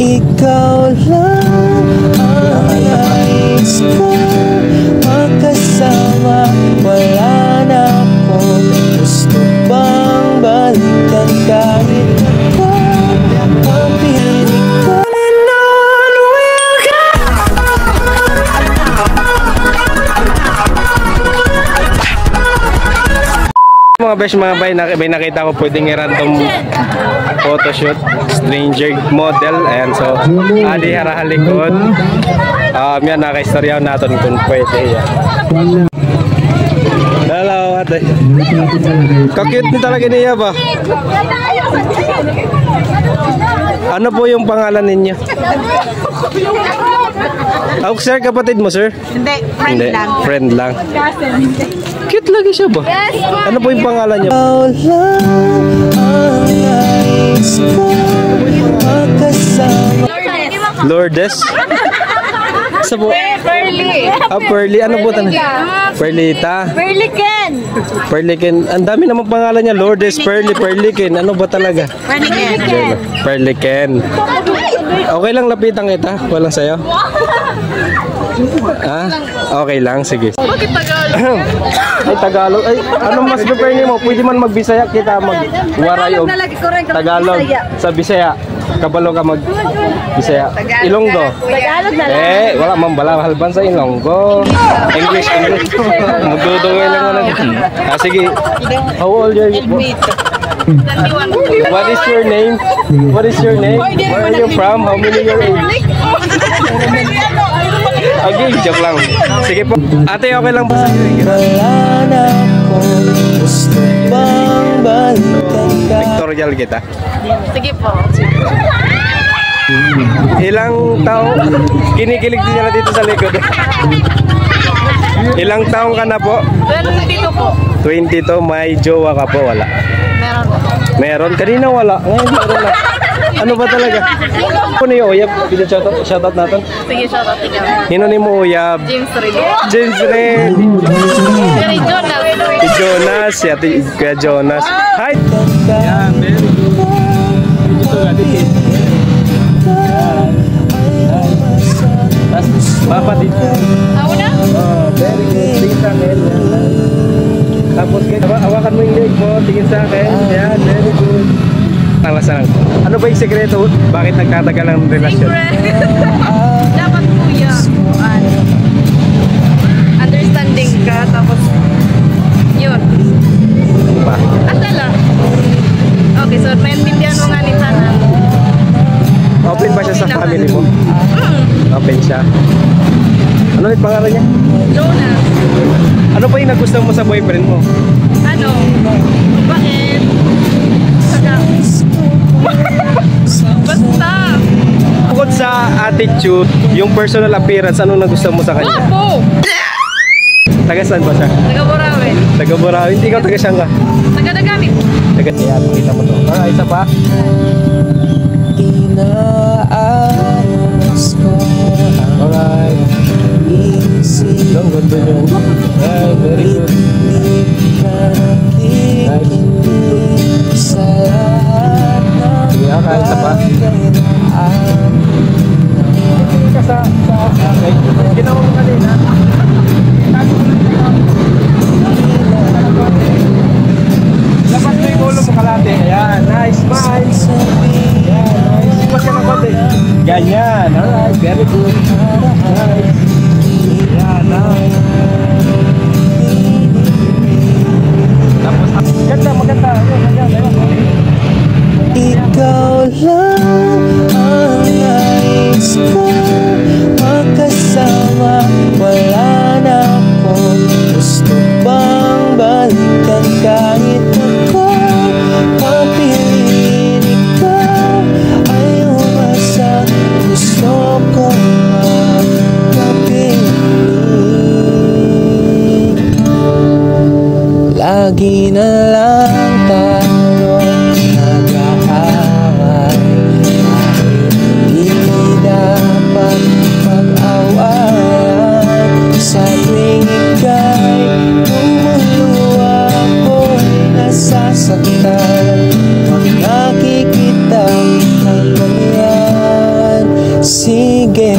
Ikaw lang ang nais ko makasama. Wala na akong gusto bang balikan kahit ako mapiling ko. Mga besh, mga bay nakita ko pwedeng i-random photoshoot, stranger model. Ayan, so adi harahalikod. Yan, naka-istoryaw natin kung pwede. Hello ate, kakute ni talaga niya ba? Ano po yung pangalan ninyo? Sir, kapatid mo sir? Hindi, friend lang. Friend lang. Cute lagi siya ba? Ano po yung pangalan niya? Ikaw lang ang nais ko makasama. Lourdes? Sa po? Pearly. Pearly. Ano po tanong? Perlita. Perliken. Perliken. Ang dami namang pangalan niya. Lourdes, Pearly, Perliken. Ano ba talaga? Perliken. Perliken. Okay lang lapitan kita. Walang sayo. Okay lang. Sige. Bakit Tagalog? Ay, Tagalog. Ay, anong mas prefer niyo mo? Pwede man mag-Bisaya kita mag-Waray o Tagalog. Sa Bisaya. Kabalo ka mag-Bisaya. Ilonggo. Tagalog na lang. Wala man bala halban sa Ilonggo. English. Magdudungay lang na. Sige. How old are you? What is your name? What is your name? Where are you from? How many years old? Okay, joke lang. Sige po. Ate, okay lang po sa iyo. Wala na akong gusto bang balikan ka. Pictorial kita. Sige po. Ilang taon? Kinikilig din nila dito sa likod. Ilang taong ka na po? 22 po. 22, may jowa ka po? Wala. Meron po. Meron? Kanina wala. Ngayon meron na. Ano ba talaga? Ano yung uyab? Shoutout natin. Sige, shoutout ikaw. Hino ni mo uyab? James Red. James Red. Jerry Jonas. Si Jonas. Si Ate Kuya Jonas. Hi! Yan, very good. Ito nga din. Papa dito. Ako na? Very good. Tingin sa akin. Tapos hawakan mo yung leg mo. Tingin sa akin. Yan, very good. Ano ba yung sekreto? Bakit nagtatagal ang relasyon? Dapat kuya. Understanding ka. Tapos yun. Pa. Asala. Okay, so maintindihan mo nga ni Sana. Open ba siya sa family mo? Open siya. Ano yung pangalan niya? Jonas. Ano pa yung nagustuhan mo sa boyfriend mo? Ano? Bakit? Basta. Bukod sa attitude, yung personal appearance, ano nagustuhan mo sa kanya? Wapo! Taga saan ba siya? Taga Burawe. Taga Buraw. Hindi ikaw taga Siangga. Taga Dagami. Taga Siyan. Kita mo to. Isa pa. Inaayos ko Alright. isip Don't go to yun. Right, very good. Nice. sa lahat ng Sige, isa pa. Okay. Ginawa mo kanina. Labas mo yung ulo mo kalate. Ayan, nice smile. Ayan, nice. Iwas ka ng konti. Ganyan. Alright, very good. Nice. Ayan, nice. Tapos, maganda. Ikaw lang ang nais ko makasama. Wala na akong gusto bang balikan kahit ako mapiliin. Ikaw ay umasa. Gusto ko mapiling. Lagi na lang tayo nag-aaway kahit hindi dapat mag-awayan. Sa tuwing ika'y lumuluwa ako'y nasasaktan. Pag nakikita ang ganyan, Sige